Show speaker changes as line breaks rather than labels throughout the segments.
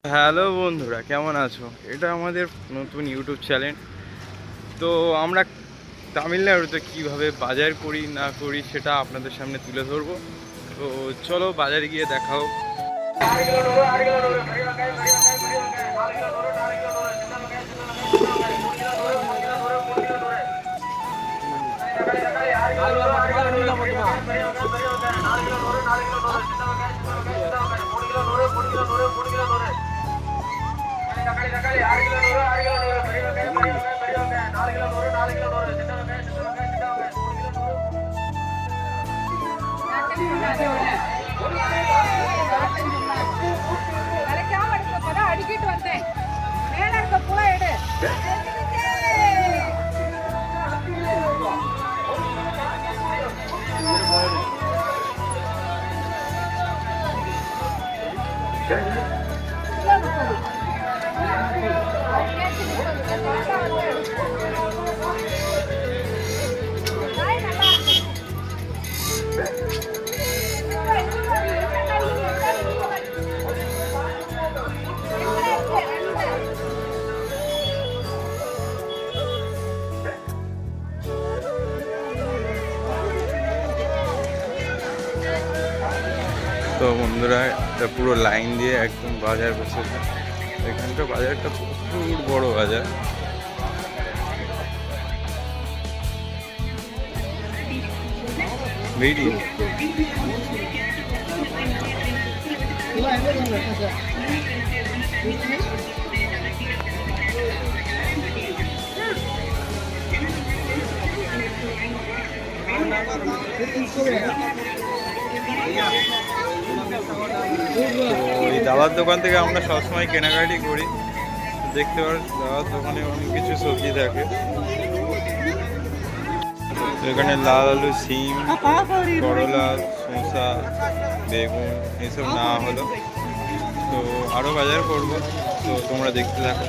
Hello বন্ধুরা, কেমন আছো? এটা আমাদের নতুন ইউটিউব চ্যানেল। তো আমরা তামিলনাড়ুতে কীভাবে বাজার করি না করি সেটা আপনাদের সামনে তুলে ধরবো। তো চলো বাজারে গিয়ে দেখাও।
அடிக்கிட்டு வந்தேன் மேல இருக்க புல எடு
তো বন্ধুরা, এটা পুরো লাইন দিয়ে একদম বাজার বসেছে। এখানকার বাজারটা প্রচুর বড় বাজার। বেরি ওই দাবার দোকান থেকে আমরা সবসময় কেনাকাটি করি। দেখতে পারেন দাবার দোকানে অনেক কিছু সবজি থাকে। এখানে লাল আলু, সিম, করলা, শসা, বেগুন এসব নেওয়া হলো। তো আরও বাজার করবো, তো তোমরা দেখতে থাকো।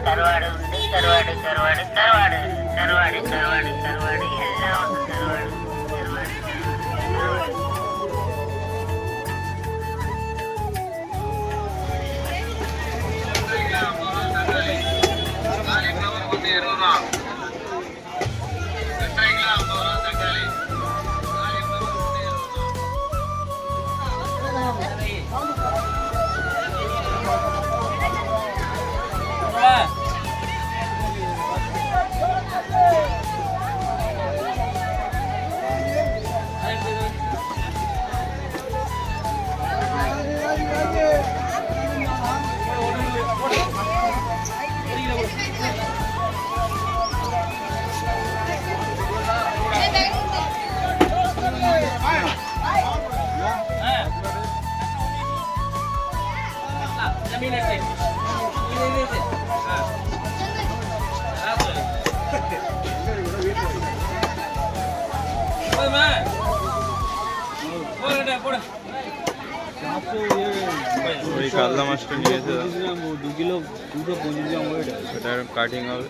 கருவாடு உண்டு. கருவாடு கருவாடு கருவாடு கருவாடு கருவாடு கருவாடு எல்லாம் வந்து கருவாடு கருவாடு கருவாடு. ওই কাতলা মাছটা নিয়েছে 2 কিলো 250 গ্রাম ওয়েট।
সেটা কাটিং হবে।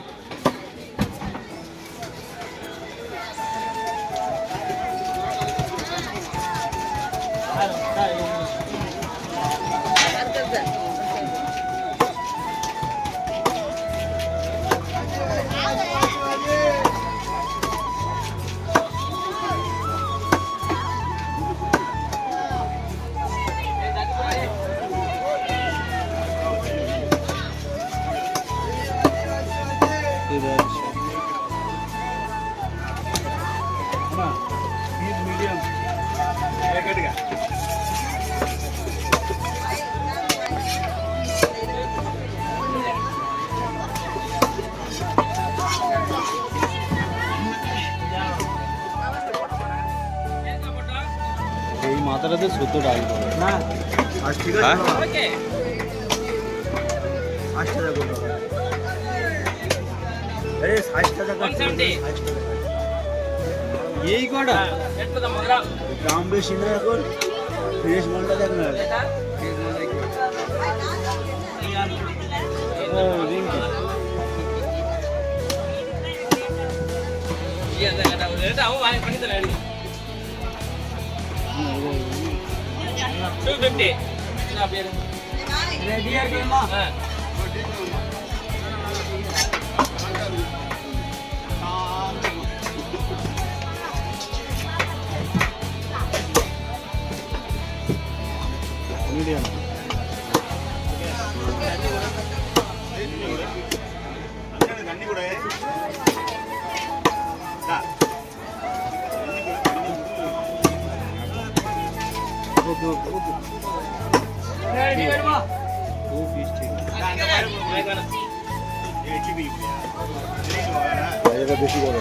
এই মাথাটাতে 70 টাকা না। আর ঠিক আছে, 60 টাকা করে। আরে 60 টাকা, 60 টাকা। এই কটা দাম বেশি না এখন, ফ্রেশ মালটা দেখ না। ও রিঙ্কি মিডিয়াম। বেশি বড়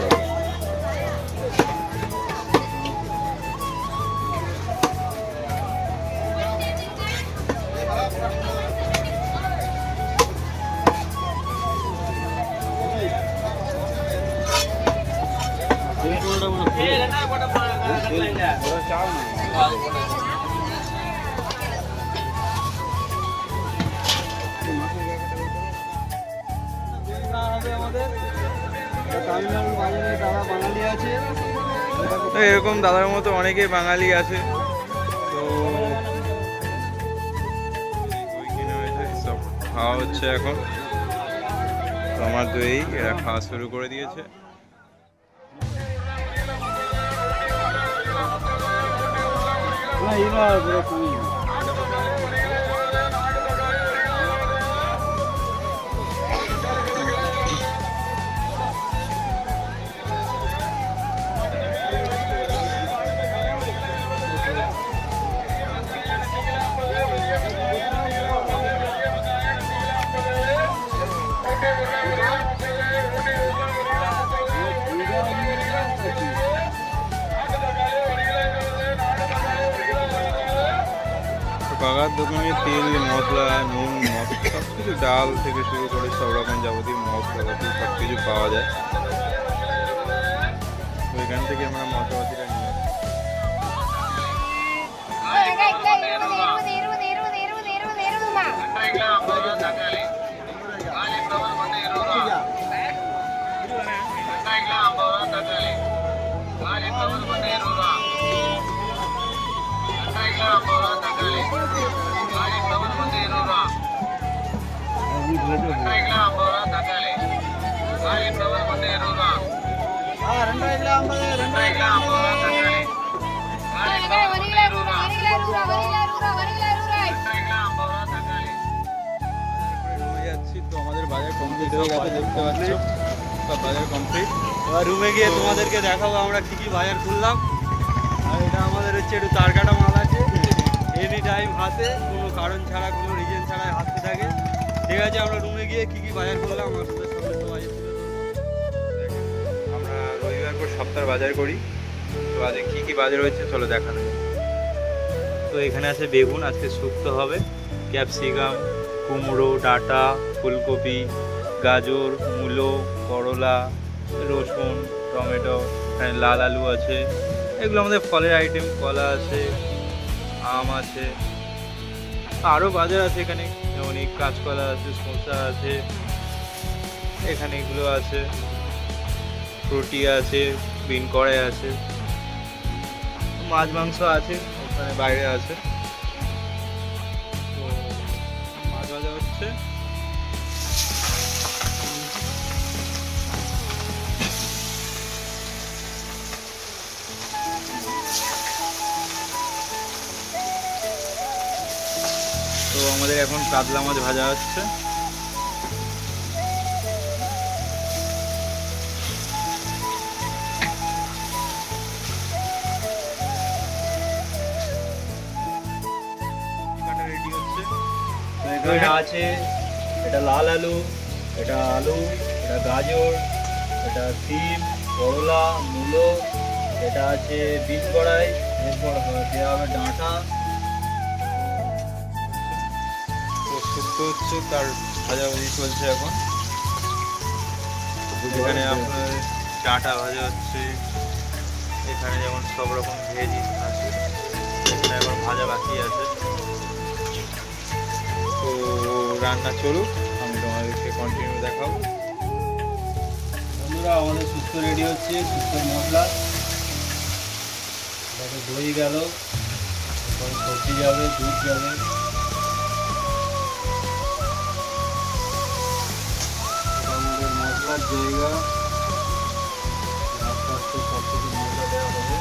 তামিলনাড়ুর বাজারে তারা বাঙালি আছে।
তো এরকম দাদার মতো অনেকেই বাঙালি আছে। তো দই কিনে হয়েছে, সব খাওয়া হচ্ছে এখন। তো আমার দই এরা খাওয়া শুরু করে দিয়েছে।
না এবার পুরো কমই
কাকার দোকানে তেল, মশলা, নুন, সব কিছু, ডাল থেকে শুরু করে সব রকম যাবতীয় মশলাপাতি সব কিছু পাওয়া যায়। তো এখান থেকে আমরা মশলাপাতিটা নিয়ে আসি। রুমে যাচ্ছি, তো আমাদের বাজার কমপ্লিট হয়ে গেছে, দেখতে পাচ্ছ সব বাজার কমপ্লিট।
এবার রুমে গিয়ে তোমাদেরকে দেখাবো আমরা কি কি বাজার করলাম। আর এটা আমাদের হচ্ছে একটু তারকাটা মাল আছে, এনি টাইম হাতে, কোনো কারণ ছাড়া, কোনো রিজন ছাড়া হাতে থাকে। ঠিক আছে, আমরা রুমে গিয়ে কি কি বাজার করলাম আমার সাথে সঙ্গে তো বাজার ছিল।
আমরা রবিবার পর সপ্তাহের বাজার করি। তো আজকে কী কী বাজার হয়েছে চলো দেখানো যাক।
তো এখানে আছে বেগুন, আজকে শুক্তো হবে, ক্যাপসিকাম, কুমড়ো, ডাঁটা, ফুলকপি, গাজর, মূলো, করলা, রসুন, টমেটো, এখানে লাল আলু আছে। এগুলো আমাদের ফলের আইটেম, কলা আছে, আম আছে, আরও বাজার আছে এখানে, যেমন এই কাঁচকলা আছে, শসা আছে, এখানে এগুলো আছে, রুটি আছে, বিন কড়াই আছে, মাছ মাংস আছে, ওখানে বাইরে আছে। তো মাছ ভাজা হচ্ছে। তো আমাদের এখন কাতলা মাছ ভাজা হচ্ছে। রেডি হচ্ছে।
এখানে আছে এটা লাল আলু, এটা আলু, এটা গাজর, এটা সিম, করলা, মূলো, এটা আছে বিন কড়াই, এরপর দেওয়া হবে ডাঁটা।
শুক্তো হচ্ছে, তার ভাজাভাজি চলছে এখন। এখানে আপনার ডাঁটা ভাজা হচ্ছে,
এখানে যেমন সব রকম ভেজি আছে, এখানে এখন ভাজা বাকি আছে। তো রান্না চলুক, আমি তোমাদেরকে কন্টিনিউ দেখাবো।
বন্ধুরা আমাদের শুক্তো রেডি হচ্ছে, শুক্তোর মশলা। তারপরে দই গেল, তারপরে সবজি যাবে, দুধ যাবে। এটা আমাদের মশলার জায়গা, আস্তে আস্তে সব কিছু মশলা দেওয়া হবে।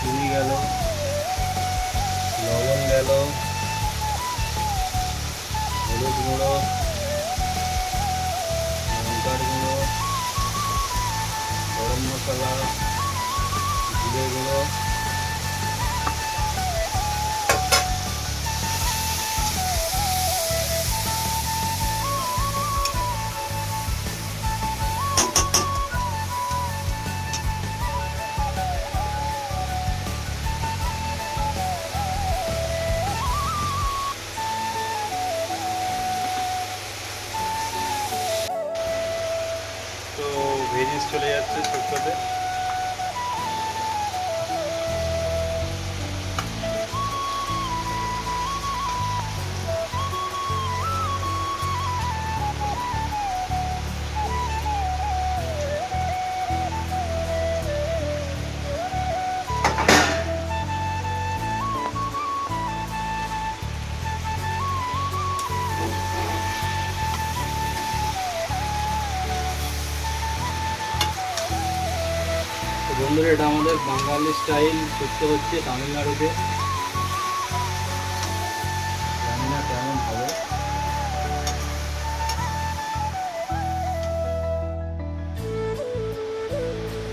চিনি গেল, লবণ গেল, হলুদ গুঁড়ো, লঙ্কার গুঁড়ো, গরম মশলা, জিরে গুঁড়ো,
তো ভেজিস চলে যাচ্ছে শুক্তোতে।
তো বন্ধুরা এটা আমাদের বাঙালি স্টাইল শুক্তো হচ্ছে তামিলনাড়ুতে। জানি না কেমন হবে।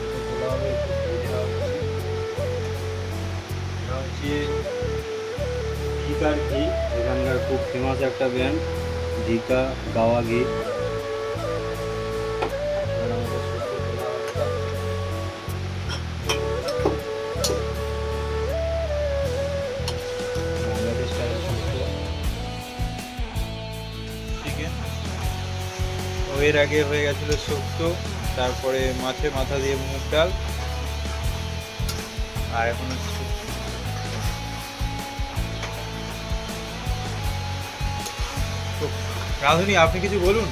এটা তোলা হবে, একটু ভেজে নেওয়া হচ্ছে। এটা হচ্ছে ধিকার ঘি, এখানকার খুব ফেমাস একটা ব্র্যান্ড, ধিকা গাওয়া ঘি। এবার আমাদের শুক্তো তোলা হচ্ছে। বাঙালি স্টাইল শুক্তো।
চিকেন এর আগে হয়ে গেছিলো শুক্তো, তারপরে মাছের মাথা দিয়ে মুগ ডাল, আর এখন হচ্ছে তো রাঁধুনি, আপনি কিছু বলুন।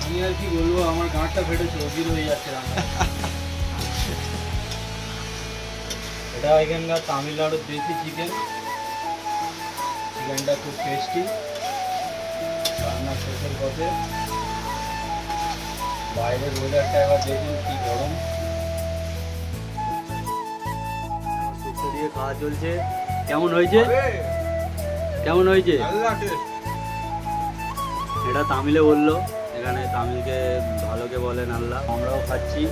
আমি আর কি বলবো, আমার গাঁটটা ফেটেছে, অজির হয়ে যাচ্ছে রান্না। এটা এখানকার তামিলনাড়ুর দেশি চিকেন। চিকেনটা খুব টেস্টি, রান্না শেষের পথে। বাইরের ওয়েদারটা এবার দেখুন কি গরম। শুক্তো দিয়ে খাওয়া চলছে। কেমন হয়েছে? কেমন হয়েছে? এটা তামিলে বললো, এখানে তামিলকে ভালোকে বলেন আল্লাহ। আমরাও খাচ্ছি।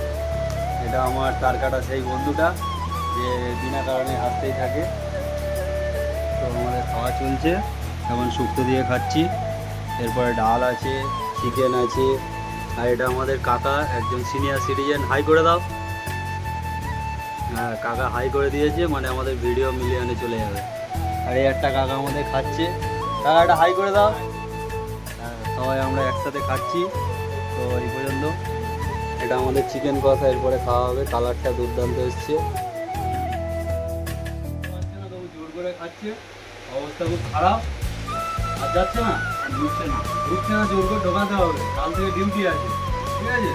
এটা আমার তার কাটা সেই বন্ধুটা যে বিনা কারণে হাসতেই থাকে। তো আমাদের খাওয়া চলছে, এখন শুক্তো দিয়ে খাচ্ছি। এরপরে ডাল আছে, চিকেন আছে, আর এটা আমাদের কাকা, একজন সিনিয়র সিটিজেন। হাই করে দাও। হ্যাঁ, কাকা হাই করে দিয়েছে, মানে আমাদের ভিডিও মিলিয়নে চলে যাবে। আর এই একটা কাকা আমাদের খাচ্ছে। কাকা একটা হাই করে দাও। সবাই আমরা একসাথে খাচ্ছি। তো এই পর্যন্ত। এটা আমাদের চিকেন কষা, এরপরে খাওয়া হবে। কালারটা দুর্দান্ত এসছে। জোর করে খাচ্ছে, অবস্থা খুব খারাপ। আর যাচ্ছে না, ঢুকছে না, জোর করে ঢোকাতে হবে। কাল থেকে ডিউটি আছে, ঠিক আছে?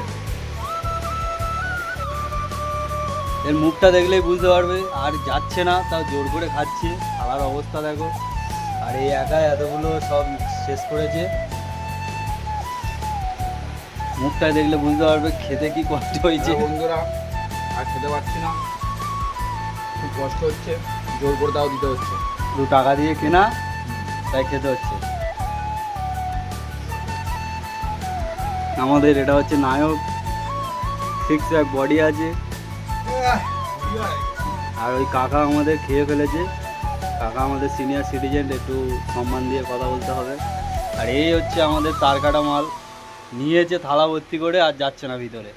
এর মুখটা দেখলেই বুঝতে পারবে। আর যাচ্ছে না, তাও জোর করে খাচ্ছে। খাওয়ার অবস্থা দেখো। আর এই একা এতগুলো সব শেষ করেছে। মুখটা দেখলে বুঝতে পারবে খেতে কি কষ্ট হয়েছে।
বন্ধুরা আর খেতে পারছি না, খুব কষ্ট হচ্ছে, জোর করে দাও দিতে হচ্ছে।
2 টাকা দিয়ে কেনা, তাই খেতে হচ্ছে। আমাদের এটা হচ্ছে নায়ক, 6 প্যাক বডি আছে। আর ওই কাকা আমাদের খেয়ে ফেলেছে। কাকা আমাদের সিনিয়র সিটিজেন, একটু সম্মান দিয়ে কথা বলতে হবে। আর এই হচ্ছে আমাদের তার কাটা মাল, নিয়েছে থালা ভর্তি করে, আর যাচ্ছে না ভিতরে।